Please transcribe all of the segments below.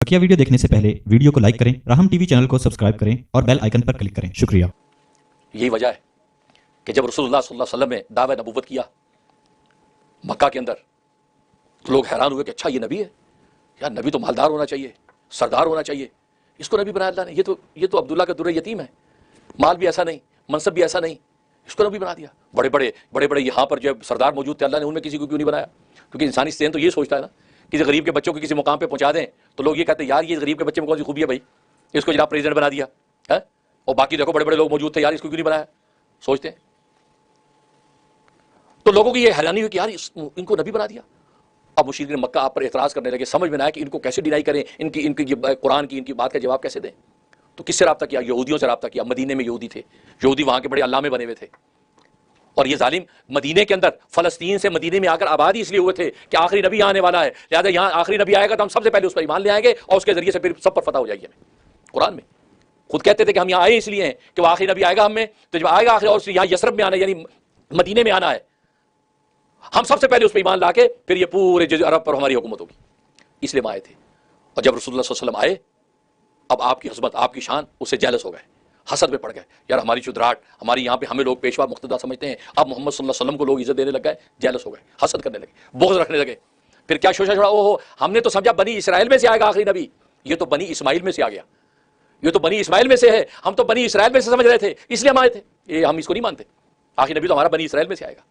बकिया video देखने से पहले वीडियो को लाइक करें, राहम टीवी चैनल को सब्सक्राइब करें और बेल आइकन पर क्लिक करें। शुक्रिया। यही वजह है कि जब रसूलुल्लाह सल्लल्लाहु अलैहि वसल्लम ने दावा नबूवत किया मक्का के अंदर, तो लोग हैरान हुए कि अच्छा ये नबी है यार, नबी तो मालदार होना चाहिए, सरदार होना चाहिए, इसको नबी बनाया अल्लाह ने। ये तो अब्दुल्ला का दुर्रे यतीम है, माल भी ऐसा नहीं, मनसब भी ऐसा नहीं, इसको नबी बना दिया। बड़े बड़े यहाँ पर जो सरदार मौजूद थे, अल्लाह ने उनमें किसी को क्यों नहीं बनाया? क्योंकि इंसानी ज़हन तो ये सोचता है ना, किसी गरीब के बच्चों को किसी मुकाम पे पहुंचा दें तो लोग ये कहते हैं यार ये गरीब के बच्चे में कौन सी खूबी है भाई, इसको जनाब प्रेसिडेंट बना दिया है, और बाकी देखो बड़े बड़े लोग मौजूद थे यार, इसको क्यों नहीं बनाया, सोचते हैं। तो लोगों की ये हैरानी हुई कि यार इनको नबी बना दिया। अब मुशरिकीन मक्का आप पर एतराज़ करने लगे, समझ में ना आया कि इनको कैसे डिनाई करें, इनकी कुरान की इनकी बात का जवाब कैसे दें। तो किससे रब्ता किया? यहूदियों से रब्ता किया। मदीने में यहूदी थे, यहूदी वहाँ के बड़े अल्लामे बने हुए थे, और ये जालिम मदीने के अंदर फ़लस्तीन से मदीने में आकर आबाद ही इसलिए हुए थे कि आखिरी नबी आने वाला है, लिहाजा यहाँ आखिरी नबी आएगा तो हम सबसे पहले उस पर ईमान ले आएंगे और उसके जरिए से फिर सब पर फतह हो जाएगी हमें। कुरान में खुद कहते थे कि हम यहाँ आए इसलिए हैं कि वो आखिरी नबी आएगा हमें, तो जब आएगा आखिर और यहाँ यसरब में आना यानी मदीने में आना है, हम सबसे पहले उस पर ईमान ला के फिर ये पूरे जज़ीरे अरब पर हमारी हुकूमत होगी, इसलिए हम आए थे। और जब रसूलुल्लाह सल्लल्लाहु अलैहि वसल्लम आए, अब आपकी हज़मत आपकी शान उससे जेलस हो गए, हसद में पड़ गए, यार हमारी शुद्राहट, हमारी यहाँ पे हमें लोग पेशवा मुक्तदा समझते हैं, अब मोहम्मद सल्लल्लाहु अलैहि वसल्लम को लोग इज्जत देने लग गए, जेलस हो गए, हसद करने लगे, बोझ रखने लगे। फिर क्या शोशा छोड़ा, ओहो हमने तो समझा बनी इसराइल में से आएगा आखिरी नबी, ये तो बनी इस्माइल में से आ गया, ये तो बनी इस्माइल में से है, हम तो बनी इसराइल में से समझ रहे थे इसलिए हम आए थे, ये हम इसको नहीं मानते, आखिरी नबी तो हमारा बनी इसराइल में से आएगा।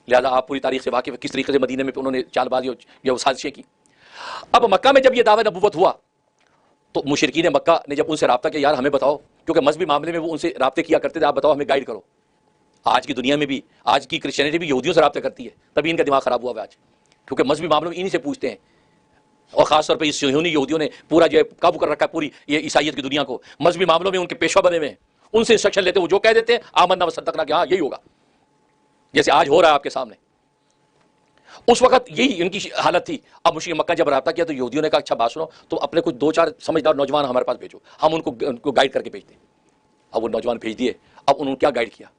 लिहाजा आप पूरी तारीख से वाकिफ है किस तरीके से मदीने में उन्होंने चालबाजी या साजिशें की। अब मक्का में जब ये दावा नबूवत हुआ तो मुशरिकीन मक्का ने जब उनसे रब्ता किया, यार हमें बताओ, क्योंकि मजहबी मामले में वो उनसे रब्ते किया करते थे, आप बताओ हमें गाइड करो। आज की दुनिया में भी, आज की क्रिश्चियनिटी भी यहूदियों से रब्ता करती है, तभी इनका दिमाग खराब हुआ है आज, क्योंकि मजहबी मामलों में इन्हीं से पूछते हैं। और खासतौर पर इस सुहूनी यहूदियों ने पूरा जो है काबू कर रखा है पूरी ये ईसाइयत की दुनिया को, मजहबी मामलों में उनके पेशवा बने हुए हैं, उनसे इंस्ट्रक्शन लेते, वो जो कह देते हैं आमन्ना व सद्दक़ना कि हाँ यही होगा, जैसे आज हो रहा है आपके सामने। उस वक्त यही इनकी हालत थी। अब मुशरिक मक्का जब रब्ता किया तो यहूदियों ने कहा अच्छा बात सुनो, तो अपने कुछ दो चार समझदार नौजवान हमारे पास भेजो, हम उनको गाइड करके भेजते हैं। अब वो नौजवान भेज दिए। अब उन्होंने क्या गाइड किया,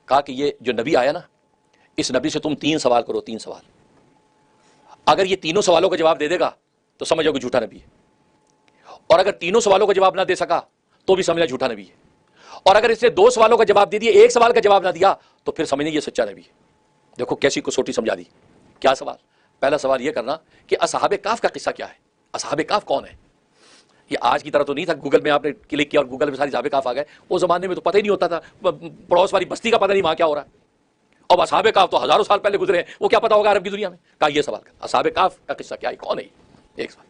कहा कि ये जो नबी आया ना, इस नबी से तुम 3 सवाल करो, 3 सवाल, अगर ये तीनों सवालों का जवाब दे देगा तो समझो कि झूठा नबी है, और अगर तीनों सवालों का जवाब ना दे सका तो भी समझना झूठा नबी है, और अगर इसने 2 सवालों का जवाब दे दिया, 1 सवाल का जवाब ना दिया तो फिर समझना ये सच्चा नबी है। देखो कैसी कसौटी समझा दी। क्या सवाल? पहला सवाल यह करना कि असहाबे काफ का किस्सा क्या है, असहाबे काफ कौन है। ये आज की तरह तो नहीं था, गूगल में आपने क्लिक किया और गूगल में सारी असहाबे काफ आ गए, उस जमाने में तो पता ही नहीं होता था, पड़ोस वाली बस्ती का पता नहीं वहां क्या हो रहा है। अब असहाबे काफ तो हजारों साल पहले गुजरे हैं, वो क्या पता होगा अरब की दुनिया में। कहा यह सवाल कर, असहाबे काफ का किस्सा क्या है, कौन है, एक सवाल।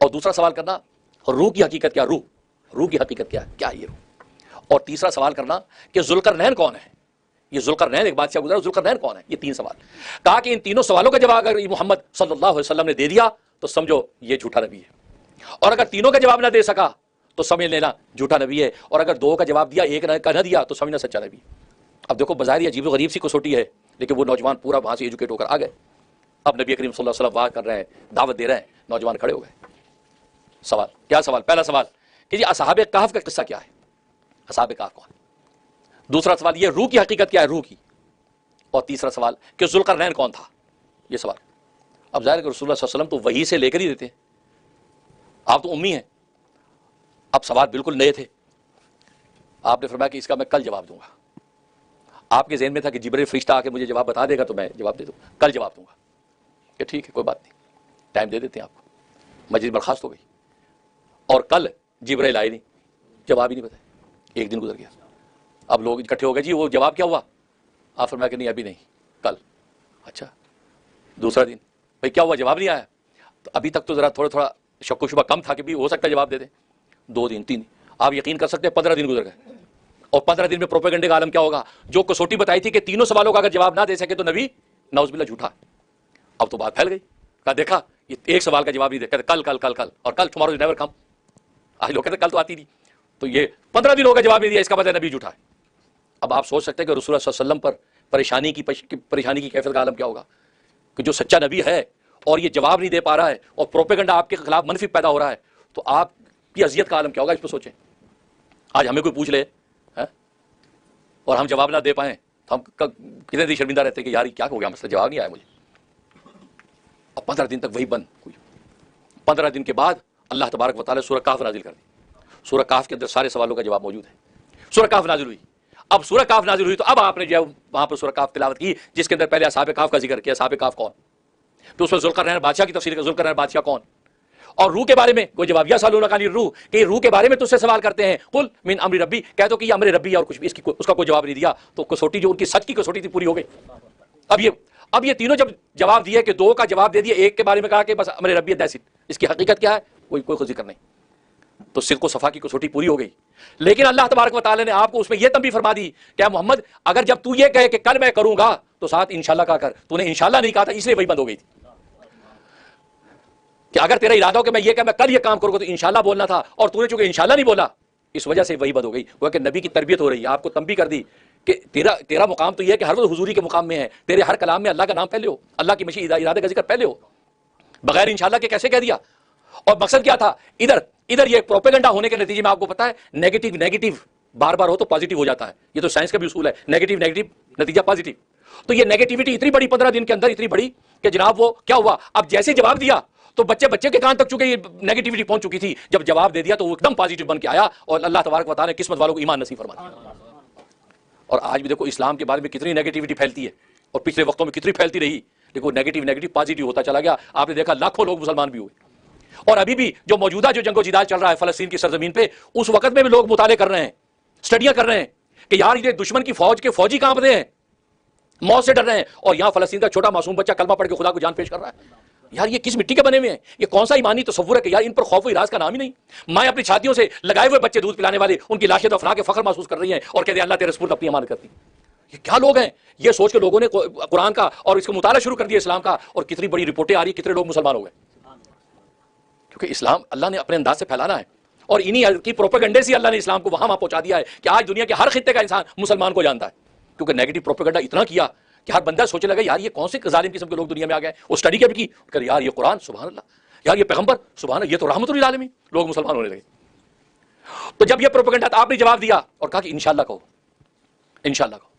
और दूसरा सवाल करना रूह की हकीकत क्या, रूह की हकीकत क्या है, क्या है ये रूह। और तीसरा सवाल करना कि जुल्करनैन कौन है, ये जुल्करनैन एक बादशाह गुजरा, जुल्करनैन कौन है। ये 3 सवाल। कहा कि इन तीनों सवालों का जवाब अगर मोहम्मद सल्लल्लाहु अलैहि वसल्लम ने दे दिया तो समझो ये झूठा नबी है, और अगर तीनों का जवाब ना दे सका तो समझ लेना झूठा नबी है, और अगर 2 का जवाब दिया, 1 का ना दिया तो समझना सच्चा नबी। अब देखो बाज़ार अजीब गरीब सी कसौटी है, लेकिन वो नौजवान पूरा वहां से एजुकेट होकर आ गए। अब नबी करीम सल्लल्लाहु अलैहि वसल्लम वाह कर रहे हैं, दावत दे रहे हैं, नौजवान खड़े हो गए। सवाल क्या सवाल? पहला सवाल कि जी असहाबे कहफ का किस्सा क्या है, असहाबे कहफ कौन। दूसरा सवाल ये रूह की हकीकत क्या है, रूह की। और तीसरा सवाल कि जुल्करनैन कौन था, ये सवाल। अब ज़ाहिर है रसूलुल्लाह सल्लल्लाहु अलैहि वसल्लम तो वही से लेकर ही देते हैं, आप तो उम्मी हैं। अब सवाल बिल्कुल नए थे, आपने फरमाया कि इसका मैं कल जवाब दूंगा। आपके ज़हन में था कि जिब्रील फरिश्ता आके मुझे जवाब बता देगा तो मैं जवाब दे दूंगा, कल जवाब दूंगा। कि ठीक है कोई बात नहीं, टाइम दे देते हैं आपको। मस्जिद बर्खास्त हो गई और कल जिब्रील आए नहीं, जवाब ही नहीं बताया। 1 दिन गुजर गया, अब लोग इकट्ठे हो गए, जी वो जवाब क्या हुआ। आप फरमाया कि नहीं अभी नहीं, कल। अच्छा दूसरा दिन, भाई क्या हुआ, जवाब नहीं आया। तो अभी तक तो ज़रा थोड़ा थोड़ा शक्को शुबा कम था कि भी हो सकता है जवाब दे दें। 2 दिन 3 दिन, आप यकीन कर सकते हैं 15 दिन गुजर गए, और 15 दिन में प्रोपेगेंडे का आलम क्या होगा। जो कसौटी बताई थी कि तीनों सवालों का अगर जवाब ना दे सके तो नबी नाउज़ुबिल्लाह झूठा। अब तो बात फैल गई, कहा देखा ये 1 सवाल का जवाब नहीं दे, कहते कल कल कल कल, और कल टुमारो इज नेवर कम। आज लोग कहते कल तो आती नहीं, तो ये 15 दिनों का जवाब नहीं दिया, इसका मतलब नबी झूठा है। अब आप सोच सकते हैं कि रसूलुल्लाह सल्लल्लाहु अलैहि वसल्लम पर परेशानी की कैफियत का आलम क्या होगा कि जो सच्चा नबी है और ये जवाब नहीं दे पा रहा है और प्रोपेगेंडा आपके खिलाफ मनफी पैदा हो रहा है, तो आपकी अजियत का आलम क्या होगा, इस पर सोचें। आज हमें कोई पूछ ले है और हम जवाब ना दे पाए तो हम कितने दिन शर्मिंदा रहते हैं कि यार क्या हो गया, मसला जवाब नहीं आया मुझे। अब 15 दिन तक वही बंद हुई। 15 दिन के बाद اللہ تبارک و تعالیٰ سورہ کہف نازل کر دی. سورہ کہف کے اندر سارے سوالوں کا جواب موجود ہے. سورہ کہف نازل ہوئی. اب سورہ کہف نازل ہوئی تو اب آپ نے جو ہے وہاں پر سورہ کہف تلاوت کی, جس کے اندر پہلے اصحاب کہف کا ذکر کیا. اصحاب کہف کون؟ تو اس میں ذوالقرنین بادشاہ کی تفصیل, ذوالقرنین بادشاہ کون, اور روح کے بارے میں کوئی جواب. یا سالونک عن الروح, کہ روح کے بارے میں تجھ سے سوال کرتے ہیں. قل من امر ربی, کہہ دو کہ یہ امر ربی ہے, اور کچھ بھی اس کا کوئی جواب نہیں دیا. تو کسوٹی جو ان کی سچ کی کسوٹی تھی پوری ہو گئی. اب یہ تینوں جب جواب دیے کہ دو کا جواب دے دیا, ایک کے بارے میں کہا کہ بس امر ربی ہے, دیٹس اٹ, اس کی حقیقت کیا ہے کوئی ذکر نہیں, تو صدق و صفا کی کسوٹی پوری ہو گئی. لیکن اللہ تبارک و تعالیٰ نے آپ کو اس میں یہ تنبیہ فرما دی کہ اے محمد, اگر جب تو یہ کہے کہ کل میں کروں گا تو ساتھ انشاءاللہ کہا کر. تو نے انشاءاللہ نہیں کہا تھا, اس لیے وہی بند ہو گئی تھی کہ اگر تیرا ارادہ ہو کہ میں یہ کہ میں کل یہ کام کروں گا تو انشاءاللہ بولنا تھا, اور تو نے چونکہ انشاءاللہ نہیں بولا, اس وجہ سے وہی بند ہو گئی. وہ کہ نبی کی تربیت ہو رہی ہے, آپ کو تنبیہ کر دی کہ تیرا مقام تو یہ ہے کہ ہر وقت حضوری کے مقام میں ہے. تیرے ہر کلام میں اللہ کا نام پہلے ہو, اللہ کی مشیت ارادے کا ذکر پہلے ہو. بغیر انشاءاللہ کے کیسے کہہ دیا؟ اور مقصد کیا تھا؟ ادھر یہ پروپیگنڈا ہونے کے نتیجے میں آپ کو پتا ہے نیگیٹو بار بار ہو تو پازیٹیو ہو جاتا ہے. یہ تو سائنس کا بھی اصول ہے, نیگیٹو نتیجہ پازیٹیو. تو یہ نیگیٹیوٹی اتنی بڑی 15 دن کے اندر اتنی بڑی کہ جناب وہ کیا ہوا, اب جیسے جواب دیا تو بچے کے کان تک چونکہ یہ نیگیٹیوٹی پہنچ چکی تھی, جب جواب دے دیا تو وہ ایک دم پازیٹیو بن کے آیا, اور اللہ تبارک و تعالیٰ نے قسمت والوں کو ایمان نصیب فرما دیا. اور آج بھی دیکھو اسلام کے بارے میں کتنی نیگیٹیوٹی پھیلتی ہے, اور پچھلے وقتوں میں کتنی پھیلتی رہی. دیکھو نیگیٹو پازیٹیو ہوتا چلا گیا. آپ نے دیکھا لاکھوں لوگ مسلمان بھی ہوئے, اور ابھی بھی جو موجودہ جو جنگ و جدال چل رہا ہے فلسطین کی سرزمین پہ, اس وقت میں بھی لوگ مطالعے کر رہے ہیں, اسٹڈیاں کر رہے ہیں کہ یار یہ دشمن کی فوج کے فوجی کانپ رہے ہیں, موت سے ڈر رہے ہیں, اور یہاں فلسطین کا چھوٹا معصوم بچہ کلمہ پڑھ کے خدا کو جان پیش کر رہا ہے. یار یہ کس مٹی کے بنے ہوئے ہیں؟ یہ کون سا ایمانی تصور ہے کہ یار ان پر خوف و ہراس کا نام ہی نہیں. مائیں اپنی چھاتیوں سے لگائے ہوئے بچے دودھ پلانے والے ان کی لاشیں دفنا کے فخر محسوس کر رہی ہیں اور کہتے ہیں اللہ تیرے سپرد اپنی امانت کرتی. یہ کیا لوگ ہیں؟ یہ سوچ کے لوگوں نے قرآن کا اور اس کا مطالعہ شروع کر دیا اسلام کا, اور کتنی بڑی رپورٹیں آ رہی, کتنے لوگ مسلمان ہو گئے. کیونکہ اسلام اللہ نے اپنے انداز سے پھیلانا ہے, اور انہی کی پروپیگنڈے سے اللہ نے اسلام کو وہاں پہنچا دیا ہے کہ آج دنیا کے ہر خطے کا انسان مسلمان کو جانتا ہے. کیونکہ نیگیٹو پروپیگنڈا اتنا کیا کہ ہر بندہ سوچنے لگا یار یہ کون سے ظالم قسم کے لوگ دنیا میں آ گئے. وہ اسٹڈی کیا بھی کی کہ یار یہ قرآن سبحان اللہ, یار یہ پیغمبر سبحان اللہ, یہ تو رحمت للعالمین, لوگ مسلمان ہونے لگے. تو جب یہ پروپیگنڈا آپ نے جواب دیا اور کہا کہ انشاءاللہ کہو, انشاءاللہ کہو,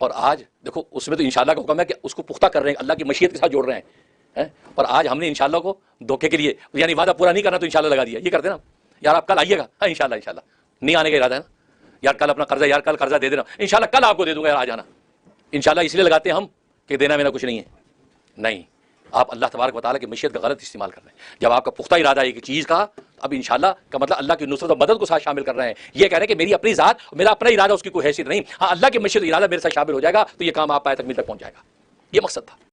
اور آج دیکھو اس میں تو انشاءاللہ کا حکم ہے کہ اس کو پختہ کر رہے ہیں, اللہ کی مشیت کے ساتھ جوڑ رہے ہیں. اور آج ہم نے انشاءاللہ کو دھوکے کے لیے یعنی وعدہ پورا نہیں کرنا تو انشاءاللہ لگا دیا. یہ کرتے نا یار آپ کل آئیے گا, ہاں انشاءاللہ انشاءاللہ, نہیں آنے کا ارادہ ہے نا, یار کل اپنا قرضہ, یار کل قرضہ دے دینا, انشاءاللہ کل آپ کو دے دوں گا, یار آ جانا. انشاءاللہ اس لیے لگاتے ہیں ہم کہ دینا میرا کچھ نہیں ہے. نہیں, آپ اللہ تبارک و تعالیٰ کی مشیت کا غلط استعمال کر رہے ہیں. جب آپ کا پختہ ارادہ ہے ایک چیز کا, اب انشاءاللہ کا مطلب اللہ کی نصرت و مدد کو ساتھ شامل کر رہے ہیں. یہ کہہ رہے ہیں کہ میری اپنی ذات, میرا اپنا ارادہ, اس کی کوئی حیثیت نہیں, ہاں اللہ کی مشیت ارادہ میرے ساتھ شامل ہو جائے گا تو یہ کام آپ پائے تکمیل تک پہنچ جائے گا. یہ مقصد تھا.